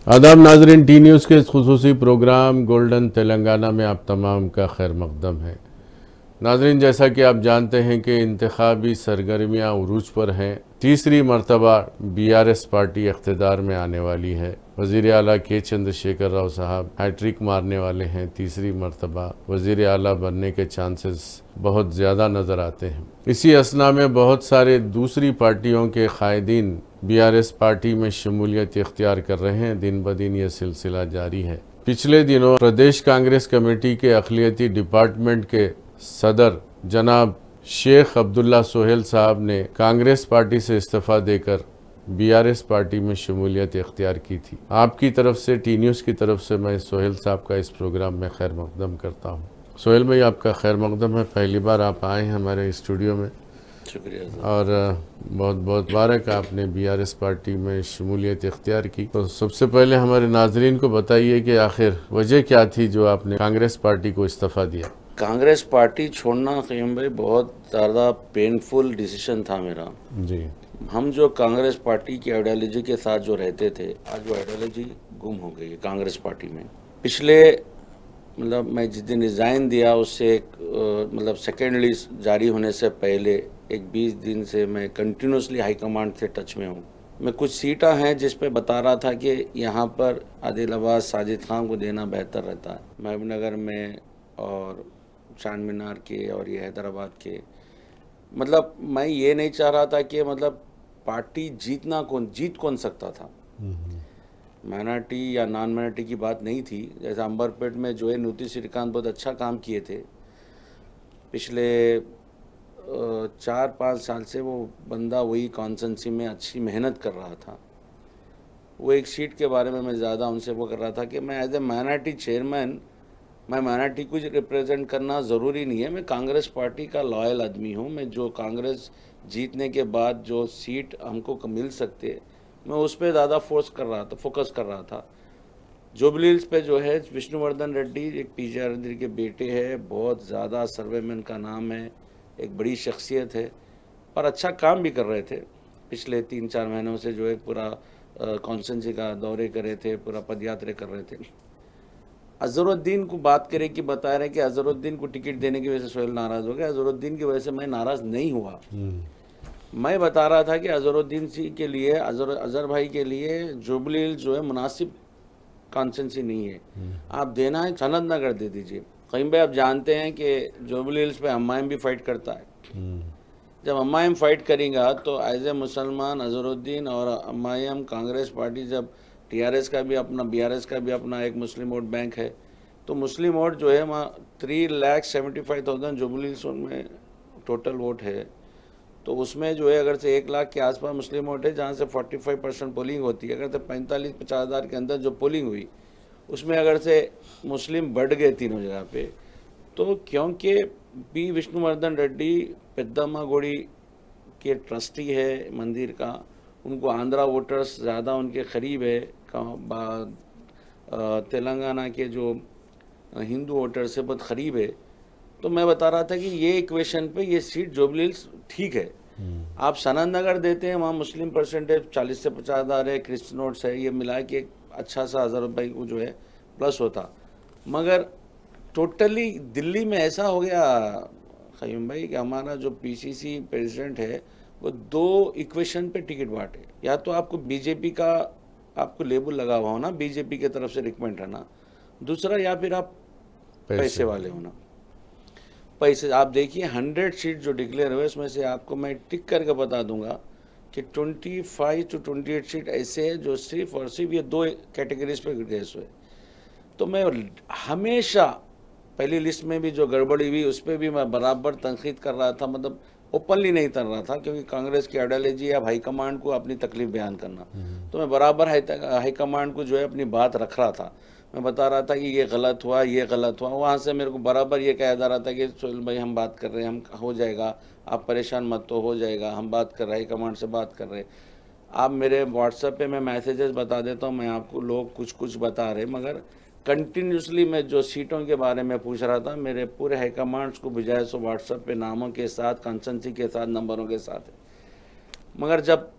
आदाब नाजरीन, T news के इस खुसूसी प्रोग्राम गोल्डन तेलंगाना में आप तमाम का खैर मकदम है। नाजरीन, जैसा कि आप जानते हैं कि इंतखाबी सरगर्मियाँ उरूज पर हैं। तीसरी मरतबा BRS पार्टी इख्तिदार में आने वाली है। वज़ीर आला के चंद्रशेखर राव साहब हैट्रिक मारने वाले हैं। तीसरी मरतबा वज़ीर आला बनने के चांसेस बहुत ज़्यादा नज़र आते हैं। इसी असना में बहुत सारे दूसरी पार्टियों के कायदीन BRS पार्टी में शमूलियत इख्तियार कर रहे हैं। दिन ब दिन ये सिलसिला जारी है। पिछले दिनों प्रदेश कांग्रेस कमेटी के अखिलियती डिपार्टमेंट के सदर जनाब शेख अब्दुल्ला सोहेल साहब ने कांग्रेस पार्टी से इस्तीफ़ा देकर BRS पार्टी में शमूलियत इख्तियार की थी। आपकी तरफ से, टी न्यूज़ की तरफ से मैं सोहेल साहब का इस प्रोग्राम में खैर मकदम करता हूँ। सोहेल भाई, आपका खैर मकदम है। पहली बार आप आए हैं हमारे स्टूडियो में, शुक्रिया और बहुत बहुत मुबारक, आपने BRS पार्टी में शमूलियत इख्तियार की। तो सबसे पहले हमारे नाजरीन को बताइए कि आखिर वजह क्या थी जो आपने कांग्रेस पार्टी को इस्तीफ़ा दिया। कांग्रेस पार्टी छोड़ना क़य्यूम भाई बहुत ज़्यादा पेनफुल डिसीजन था मेरा जी। हम जो कांग्रेस पार्टी की आइडियोलॉजी के साथ जो रहते थे, आज वो आइडियोलॉजी गुम हो गई है कांग्रेस पार्टी में। पिछले मैं जिस दिन रिज़ाइन दिया उससे एक सेकेंड लिस्ट जारी होने से पहले एक 20 दिन से मैं कंटिन्यूसली हाईकमांड से टच में हूँ। मैं कुछ सीटें हैं जिस पे बता रहा था कि यहाँ पर आदिलाबाद साजिद खान को देना बेहतर रहता है, महबूबनगर में और चार मीनार के और ये हैदराबाद के। मैं ये नहीं चाह रहा था कि पार्टी जीत कौन सकता था। माइनॉरिटी या नॉन माइनॉरिटी की बात नहीं थी। जैसे अंबरपेट में जो है नुती श्रीकांत बहुत अच्छा काम किए थे। पिछले 4-5 साल से वो बंदा वही कॉन्स्टिट्यूंसी में अच्छी मेहनत कर रहा था। वो एक सीट के बारे में मैं ज़्यादा उनसे वो कर रहा था कि मैं एज ए माइनॉरिटी चेयरमैन, मैं माइनॉरिटी को रिप्रेजेंट करना ज़रूरी नहीं है। मैं कांग्रेस पार्टी का लॉयल आदमी हूँ। मैं जो कांग्रेस जीतने के बाद जो सीट हमको मिल सकते, मैं उस पर ज़्यादा फोकस कर रहा था। जुबली हिल्स पे जो है विष्णुवर्धन रेड्डी एक PJ रेड्डी के बेटे हैं, बहुत ज़्यादा सर्वेमैन का नाम है, एक बड़ी शख्सियत है और अच्छा काम भी कर रहे थे। पिछले 3-4 महीनों से जो है पूरा कॉन्स्टिट्यूंसी का दौरे कर रहे थे, पूरा पदयात्रा कर रहे थे। अजहरुद्दीन को बात करें कि बता रहे हैं कि अजहरुद्दीन को टिकट देने की वजह से सोहेल नाराज़ हो गया। अजहरुद्दीन की वजह से मैं नाराज़ नहीं हुआ। मैं बता रहा था कि अजहरुद्दीन जी के लिए, अजहर भाई के लिए जुबली हिल्स जो है मुनासिब कॉन्स्टिट्यूंसी नहीं है। आप देना है सनत नगर दे दीजिए। कहीं भाई आप जानते हैं कि जुबली हिल्स पे हमायम भी फाइट करता है। जब हमायम फाइट करेगा तो एज ए मुसलमान अजहरुद्दीन और हमायम कांग्रेस पार्टी, जब TRS का भी अपना, BRS का भी अपना एक मुस्लिम वोट बैंक है, तो मुस्लिम वोट जो है वहाँ 3,75,000 जुबली हिल्स में टोटल वोट है। तो उसमें जो है अगर से 1 लाख के आसपास मुस्लिम वोट है, जहाँ से 45% पोलिंग होती है। अगर से 45-50 हज़ार के अंदर जो पोलिंग हुई उसमें अगर से मुस्लिम बढ़ गए तीनों जगह पे, तो क्योंकि P विष्णुवर्धन रेड्डी पेद्दम्मा गुड़ी के ट्रस्टी है मंदिर का, उनको आंध्रा वोटर्स ज़्यादा उनके करीब है, तेलंगाना के जो हिंदू वोटर्स से बहुत करीब है। तो मैं बता रहा था कि ये इक्वेशन पे ये सीट जुबली हिल्स ठीक है। आप सनत नगर देते हैं, वहाँ मुस्लिम परसेंटेज 40 से 50 हज़ार है, क्रिश्चियन वोट्स है, ये मिला के एक अच्छा सा ₹1,000 को जो है प्लस होता। मगर टोटली दिल्ली में ऐसा हो गया क़य्यूम भाई कि हमारा जो PCC प्रेसिडेंट है वो 2 इक्वेशन पे टिकट बांटे। या तो आपको BJP का आपको लेबल लगा हुआ होना, BJP की तरफ से रिकमेंड रहना, दूसरा या फिर आप पैसे वाले होना। पैसे आप देखिए 100 सीट जो डिक्लेयर हुए उसमें से आपको मैं टिक करके बता दूंगा कि 25 से 28 सीट ऐसे हैं जो सिर्फ और सिर्फ ये 2 कैटेगरीज पे केस हुए। तो मैं हमेशा पहली लिस्ट में भी जो गड़बड़ी हुई उस पर भी मैं बराबर तनकीद कर रहा था, ओपनली नहीं कर रहा था, क्योंकि कांग्रेस की आइडियोलॉजी है हाईकमांड को अपनी तकलीफ बयान करना। तो मैं बराबर हाईकमांड को जो है अपनी बात रख रहा था। मैं बता रहा था कि ये गलत हुआ, ये गलत हुआ। वहाँ से मेरे को बराबर ये कहा जा रहा था कि सोहेल भाई हम बात कर रहे हैं, हम हो जाएगा, आप परेशान मत हो जाएगा, हम बात कर रहे हैं, हाईकमांड से बात कर रहे हैं। आप मेरे व्हाट्सएप पे मैं मैसेजेस बता देता हूँ, मैं आपको लोग कुछ कुछ बता रहे, मगर कंटिन्यूसली मैं जो सीटों के बारे में पूछ रहा था मेरे पूरे हाईकमांड्स को भिजाए सो व्हाट्सएप पे नामों के साथ, कंसंसी के साथ, नंबरों के साथ है। मगर जब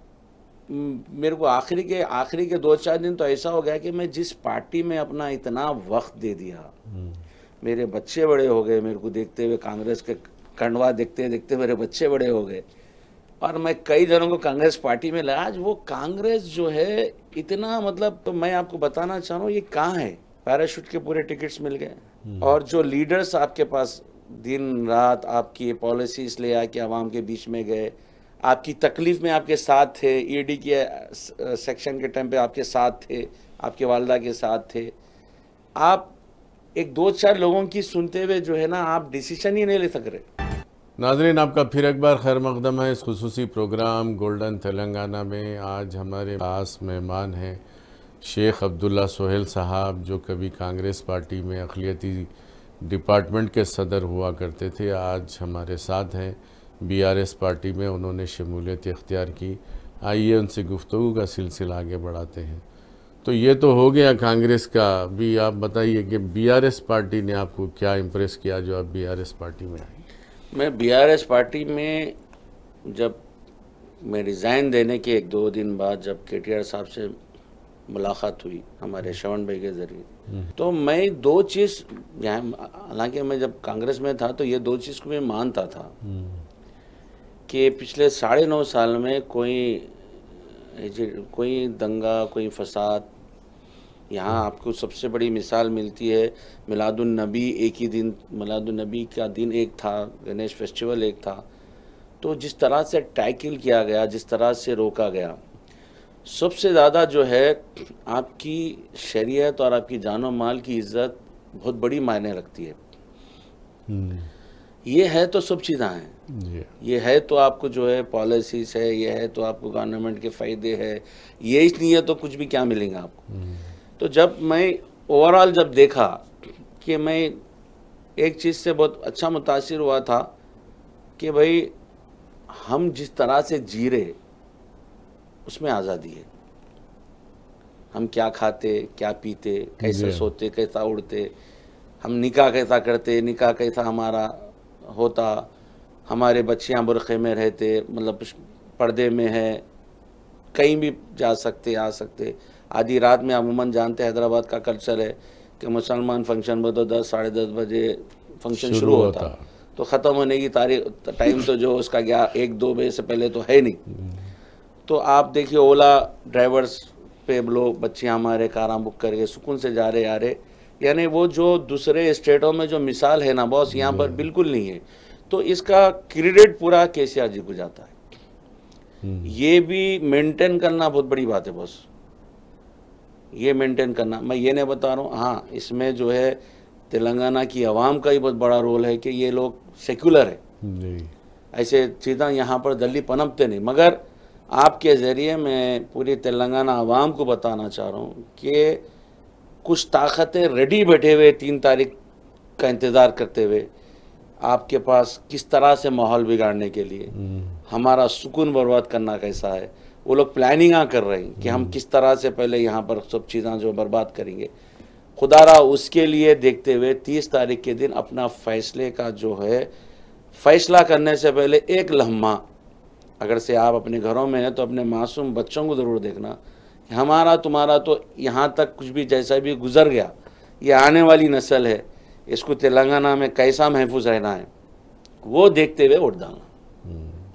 मेरे को आखिरी के 2-4 दिन तो ऐसा हो गया कि मैं जिस पार्टी में अपना इतना वक्त दे दिया, मेरे बच्चे बड़े हो गए, मेरे को देखते हुए कांग्रेस के कंडवा देखते देखते मेरे बच्चे बड़े हो गए, और मैं कई जनों को कांग्रेस पार्टी में लाया। आज वो कांग्रेस जो है इतना, मतलब, तो मैं आपको बताना चाह रहा हूँ ये कहाँ है। पैराशूट के पूरे टिकट्स मिल गए, और जो लीडर्स आपके पास दिन रात आपकी पॉलिसीज ले आके आवाम के बीच में गए, आपकी तकलीफ में आपके साथ थे, ईडी के सेक्शन के टाइम पे आपके साथ थे, आपके वालदा के साथ थे, आप एक 2-4 लोगों की सुनते हुए जो है ना आप डिसीजन ही नहीं ले सक रहे। नाज़रीन, आपका फिर एक बार खैर मकदम है इस खुसूसी प्रोग्राम गोल्डन तेलंगाना में। आज हमारे पास मेहमान हैं शेख अब्दुल्ला सोहेल साहब, जो कभी कांग्रेस पार्टी में अक़लियती डिपार्टमेंट के सदर हुआ करते थे। आज हमारे साथ हैं, बीआरएस पार्टी में उन्होंने शमूलियत इख्तियार की। आइए उनसे गुफ्तगू का सिलसिला आगे बढ़ाते हैं। तो ये तो हो गया कांग्रेस का, भी आप बताइए कि बीआरएस पार्टी ने आपको क्या इम्प्रेस किया जो आप बीआरएस पार्टी में आई? मैं बीआरएस पार्टी में जब मैं रिज़ाइन देने के 1-2 दिन बाद जब केटीआर साहब से मुलाकात हुई हमारे श्रवण भाई के ज़रिए, तो मैं 2 चीज़, हालांकि मैं जब कांग्रेस में था तो ये 2 चीज़ को मैं मानता था कि पिछले 9.5 साल में कोई दंगा, कोई फसाद, यहाँ आपको सबसे बड़ी मिसाल मिलती है मिलादुन नबी। एक ही दिन मिलादुन नबी का दिन एक था, गणेश फेस्टिवल एक था, तो जिस तरह से टैकल किया गया, जिस तरह से रोका गया, सबसे ज़्यादा जो है आपकी शरीयत और आपकी जानो माल की इज़्ज़त बहुत बड़ी मायने रखती है। ये है तो सब चीज़ें हैं, ये है तो आपको जो है पॉलिसीज है, ये है तो आपको गवर्नमेंट के फ़ायदे है, ये ही नहीं है तो कुछ भी क्या मिलेंगे आपको। तो जब मैं ओवरऑल जब देखा कि मैं एक चीज़ से बहुत अच्छा मुतासिर हुआ था कि भाई हम जिस तरह से जी रहे उसमें आज़ादी है। हम क्या खाते, क्या पीते, कैसे सोते, कैसा उड़ते, हम निकाह कैसा करते, निकाह कैसा हमारा होता, हमारे बच्चियां बुरखे में रहते, मतलब पर्दे में है, कहीं भी जा सकते आ सकते। आधी रात में अमूमन जानते हैदराबाद का कल्चर है कि मुसलमान फंक्शन में तो 10 साढ़े 10 बजे फंक्शन शुरू होता, तो ख़त्म होने की तारीख टाइम तो जो उसका 1-2 बजे से पहले तो है नहीं। तो आप देखिए ओला ड्राइवर्स पे लोग, बच्चियाँ हमारे कारां बुक करके सुकून से जा रहे आ रहे, यानी वो जो दूसरे स्टेटों में जो मिसाल है ना बॉस, यहाँ पर बिल्कुल नहीं है। तो इसका क्रेडिट पूरा केसीआर जी को जाता है। ये भी मेंटेन करना बहुत बड़ी बात है बॉस, ये मेंटेन करना। मैं ये नहीं बता रहा हूँ, हाँ इसमें जो है तेलंगाना की आवाम का ही बहुत बड़ा रोल है कि ये लोग सेक्युलर है, ऐसे चीज़ें यहाँ पर दली पनपते नहीं। मगर आपके ज़रिए मैं पूरी तेलंगाना आवाम को बताना चाह रहा हूँ कि कुछ ताकतें रेडी बैठे हुए 3 तारीख का इंतज़ार करते हुए आपके पास किस तरह से माहौल बिगाड़ने के लिए, हमारा सुकून बर्बाद करना कैसा है, वो लोग प्लानिंग कर रहे हैं कि हम किस तरह से पहले यहाँ पर सब चीज़ें जो बर्बाद करेंगे। खुदारा उसके लिए देखते हुए 30 तारीख के दिन अपना फैसले का जो है फैसला करने से पहले एक लम्हा, अगर से आप अपने घरों में हैं तो अपने मासूम बच्चों को ज़रूर देखना कि हमारा तुम्हारा तो यहाँ तक कुछ भी जैसा भी गुजर गया, ये आने वाली नस्ल है, इसको तेलंगाना में कैसा महफूज रहना है वो देखते हुए वोट डालना।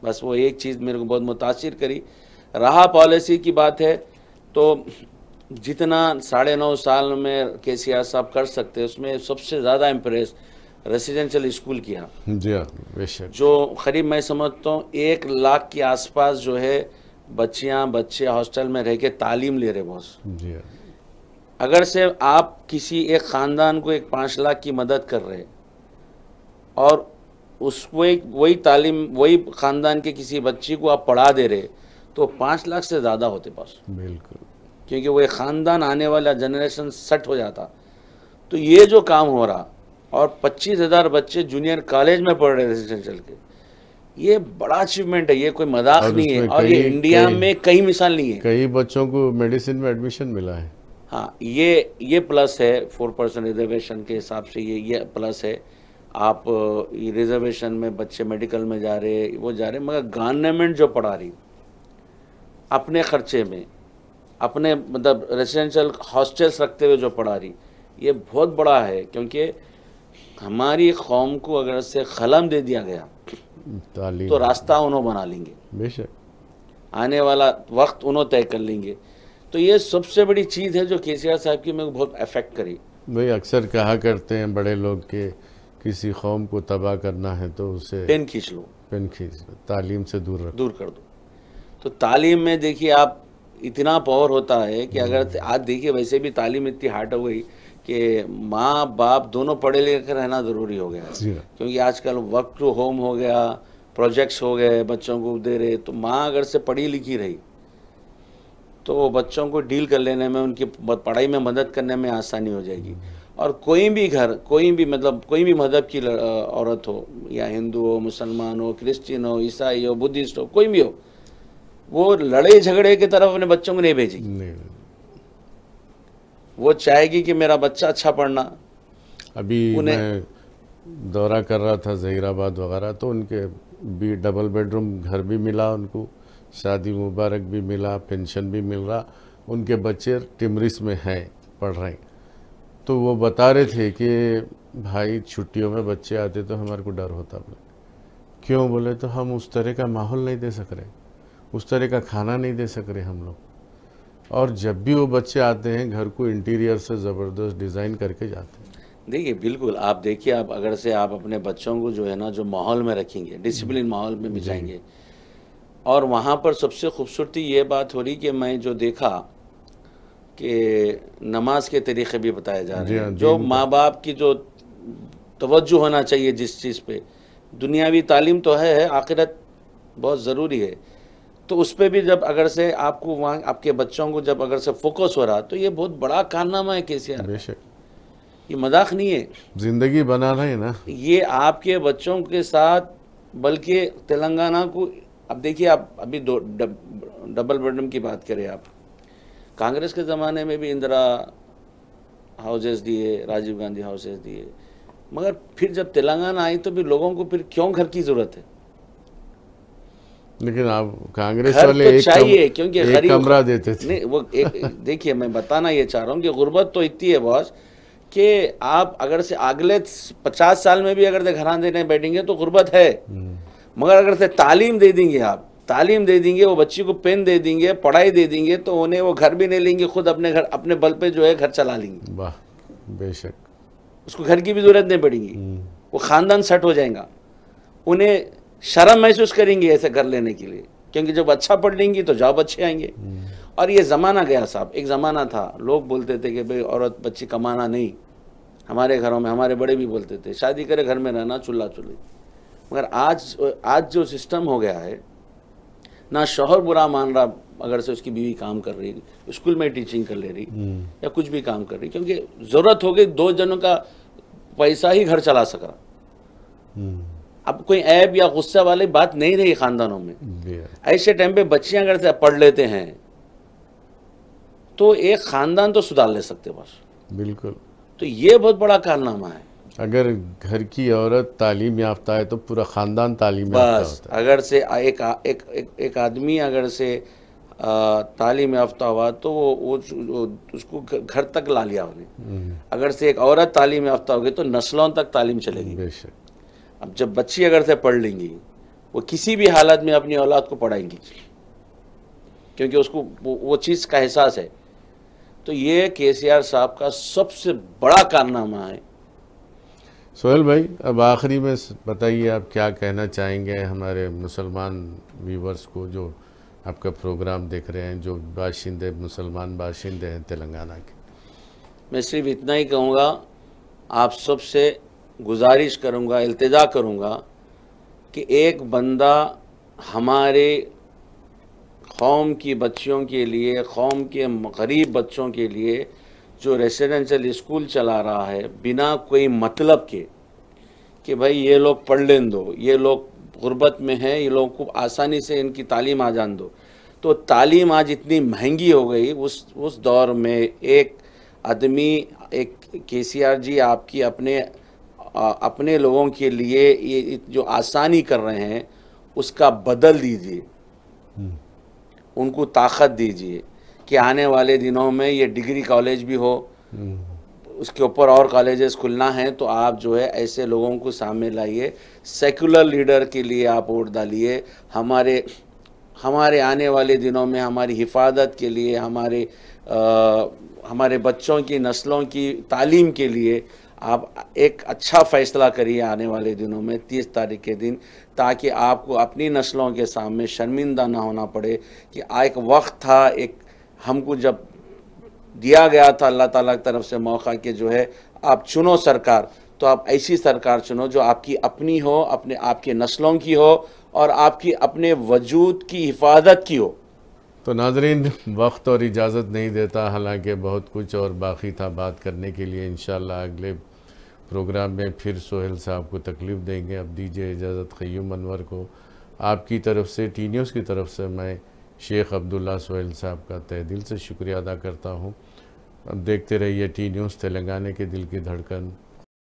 बस वो एक चीज़ मेरे को बहुत मुतासिर करी। रहा पॉलिसी की बात है तो जितना 9.5 साल में केसीआर साहब कर सकते उसमें सबसे ज़्यादा इम्प्रेस रेसिडेंशियल स्कूल किया। जी हाँ, बेशक। जो करीब मैं समझता हूँ 1 लाख के आसपास जो है बच्चे हॉस्टल में रह के तालीम ले रहे बॉस। जी हाँ। अगर से आप किसी एक ख़ानदान को 5 लाख की मदद कर रहे और उसको वही तालीम वही ख़ानदान के किसी बच्ची को आप पढ़ा दे रहे तो 5 लाख से ज़्यादा होते पास, बिल्कुल, क्योंकि वो एक ख़ानदान आने वाला जनरेशन सेट हो जाता। तो ये जो काम हो रहा और 25,000 बच्चे जूनियर कॉलेज में पढ़ रहे रेजिडेंशियल के, ये बड़ा अचीवमेंट है, ये कोई मजाक नहीं है। और ये इंडिया में कई मिसाल नहीं है। कई बच्चों को मेडिसिन में एडमिशन मिला है। हाँ, ये प्लस है 4% रिजर्वेशन के हिसाब से, ये प्लस है। आप ये रिजर्वेशन में बच्चे मेडिकल में जा रहे वो जा रहे, मगर गवर्नमेंट जो पढ़ा रही अपने खर्चे में, अपने मतलब रेजिडेंशियल हॉस्टल्स रखते हुए जो पढ़ा रही, ये बहुत बड़ा है। क्योंकि हमारी कौम को अगर से कलम दे दिया गया तो रास्ता उन्होंने बना लेंगे, बेशक आने वाला वक्त उन्होंने तय कर लेंगे। तो ये सबसे बड़ी चीज़ है जो केसीआर साहब की मेरे को बहुत अफेक्ट करी। भाई अक्सर कहा करते हैं बड़े लोग के किसी कौम को तबाह करना है तो उसे पेन खींच लो, पेन खींच लो, तालीम से दूर कर दो। तो तालीम में देखिए आप इतना पावर होता है कि अगर आज देखिए वैसे भी तालीम इतनी हार्ड हो गई कि माँ बाप दोनों पढ़े लिखे रहना ज़रूरी हो गया है। क्योंकि आजकल वर्क टू होम हो गया, प्रोजेक्ट्स हो गए, बच्चों को दे रहे, तो माँ अगर से पढ़ी लिखी रही तो बच्चों को डील कर लेने में, उनकी पढ़ाई में मदद करने में आसानी हो जाएगी। और कोई भी घर, कोई भी मतलब कोई भी मज़हब की औरत हो, या हिंदू हो, मुसलमान हो, क्रिश्चियन हो, ईसाई हो, बुद्धिस्ट हो, कोई भी हो, वो लड़ाई झगड़े की तरफ अपने बच्चों को नहीं भेजेगी। वो चाहेगी कि मेरा बच्चा अच्छा पढ़ना। अभी मैं दौरा कर रहा था ज़हीराबाद वगैरह, तो उनके भी डबल बेडरूम घर भी मिला उनको, शादी मुबारक भी मिला, पेंशन भी मिल रहा, उनके बच्चे टिमरिस में हैं, पढ़ रहे हैं। तो वो बता रहे थे कि भाई छुट्टियों में बच्चे आते तो हमारे को डर होता। क्यों बोले तो हम उस तरह का माहौल नहीं दे सक रहे, उस तरह का खाना नहीं दे सक रहे हम लोग। और जब भी वो बच्चे आते हैं घर को इंटीरियर से ज़बरदस्त डिज़ाइन करके जाते हैं। देखिए बिल्कुल, आप देखिए, आप अगर से आप अपने बच्चों को जो है ना, जो माहौल में रखेंगे, डिसिप्लिन माहौल में मिलाएंगे, और वहाँ पर सबसे खूबसूरती ये बात हो रही कि मैं जो देखा कि नमाज के तरीक़े भी बताए जा रहे हैं, जो माँ बाप की जो तवज्जो होना चाहिए जिस चीज़ पे, दुनियावी तालीम तो है, आखिरत बहुत ज़रूरी है, तो उस पर भी जब अगर से आपको वहाँ आपके बच्चों को जब अगर से फोकस हो रहा, तो ये बहुत बड़ा कारनामा है केसीआर। बेशक, ये मजाक नहीं है, ज़िंदगी बना रहे हैं ना ये आपके बच्चों के साथ। बल्कि तेलंगाना को अब देखिए, आप अभी डबल बेडरूम की बात करें, आप कांग्रेस के ज़माने में भी इंदिरा हाउसेस दिए, राजीव गांधी हाउसेस दिए, मगर फिर जब तेलंगाना आई तो भी लोगों को फिर क्यों घर की ज़रूरत है? लेकिन आप कांग्रेस घर वाले तो चाहिए, क्योंकि एक कमरा देते थे। नहीं, वो देखिए मैं बताना ये चाह रहा हूँ कि गुर्बत तो इतनी है बॉस कि आप अगर से अगले 50 साल में भी अगर से घरान देने बैठेंगे तो गुर्बत है। मगर अगर से तालीम दे देंगे, आप तालीम दे देंगे, वो बच्ची को पेन दे देंगे, पढ़ाई दे देंगे, तो उन्हें वो घर भी नहीं लेंगे, खुद अपने घर अपने बल पे जो है घर चला लेंगे। वाह, बेशक, उसको घर की भी जरूरत नहीं पड़ेगी, वो ख़ानदान सेट हो जाएगा। उन्हें शर्म महसूस करेंगे ऐसे कर लेने के लिए, क्योंकि जब अच्छा पढ़ लेंगी तो जॉब अच्छे आएंगे। और ये ज़माना गया साहब, एक ज़माना था लोग बोलते थे कि भाई औरत बच्ची कमाना नहीं, हमारे घरों में हमारे बड़े भी बोलते थे शादी करे घर में रहना, चूल्हा चूल्ही। मगर आज जो सिस्टम हो गया है ना, शौहर बुरा मान रहा अगर से उसकी बीवी काम कर रही, स्कूल में टीचिंग कर ले रही या कुछ भी काम कर रही, क्योंकि ज़रूरत हो गई, 2 जनों का पैसा ही घर चला सक रहा। अब कोई ऐब या गुस्सा वाली बात नहीं रही खानदानों में। ऐसे टाइम पे बच्चियां अगर से पढ़ लेते हैं तो एक खानदान तो सुधार ले सकते बस। बिल्कुल, तो ये बहुत बड़ा कारनामा है। अगर घर की औरत तालीम याफ्ता है तो पूरा खानदान तालीम याफ्ता होता है। अगर से एक आदमी अगर से तालीम याफ्ता हुआ तो वो उसको घर तक ला लिया उन्हें। अगर से एक औरत तालीम याफ्ता होगी तो नस्लों तक तालीम चलेगी। बेशक। अब जब बच्ची अगर से पढ़ लेंगी, वो किसी भी हालत में अपनी औलाद को पढ़ाएंगी, क्योंकि उसको वो चीज़ का एहसास है। तो ये केसीआर साहब का सबसे बड़ा कारनामा है। सोहेल भाई, अब आखिरी में बताइए आप क्या कहना चाहेंगे हमारे मुसलमान व्यूवर्स को जो आपका प्रोग्राम देख रहे हैं, जो मुसलमान बाशिंदे हैं तेलंगाना के। मैं सिर्फ इतना ही कहूँगा, आप सबसे गुजारिश करूँगा, इल्तिजा करूँगा कि एक बंदा हमारे कौम की बच्चियों के लिए, कौम के गरीब बच्चों के लिए जो रेसिडेंशियल स्कूल चला रहा है बिना कोई मतलब के कि भाई ये लोग पढ़ लें दो, ये लोग गुर्बत में हैं, ये लोग को आसानी से इनकी तालीम आ जान दो। तो तालीम आज इतनी महंगी हो गई, उस दौर में एक आदमी, एक केसीआर जी आपकी अपने लोगों के लिए ये जो आसानी कर रहे हैं उसका बदल दीजिए। उनको ताकत दीजिए कि आने वाले दिनों में ये डिग्री कॉलेज भी हो, उसके ऊपर और कॉलेजेस खुलना है, तो आप जो है ऐसे लोगों को सामने लाइए। सेकुलर लीडर के लिए आप वोट डालिए। हमारे आने वाले दिनों में हमारी हिफाजत के लिए, हमारे बच्चों की नस्लों की तालीम के लिए आप एक अच्छा फ़ैसला करिए आने वाले दिनों में 30 तारीख के दिन, ताकि आपको अपनी नस्लों के सामने शर्मिंदा ना होना पड़े कि एक वक्त था, एक हमको जब दिया गया था अल्लाह ताला की तरफ से मौका कि जो है आप चुनो सरकार, तो आप ऐसी सरकार चुनो जो आपकी अपनी हो, आपके नस्लों की हो और आपकी अपने वजूद की हिफाजत की हो। तो नाज़रीन, वक्त और इजाज़त नहीं देता, हालांकि बहुत कुछ और बाकी था बात करने के लिए। इंशाअल्लाह अगले प्रोग्राम में फिर सोहेल साहब को तकलीफ़ देंगे। अब दीजिए इजाज़त क़य्यूम अनवर को। आपकी तरफ से, टी न्यूज़ की तरफ से मैं शेख अब्दुल्ला सोहेल साहब का तहे दिल से शुक्रिया अदा करता हूँ। अब देखते रहिए टी न्यूज़, तेलंगाना के दिल की धड़कन।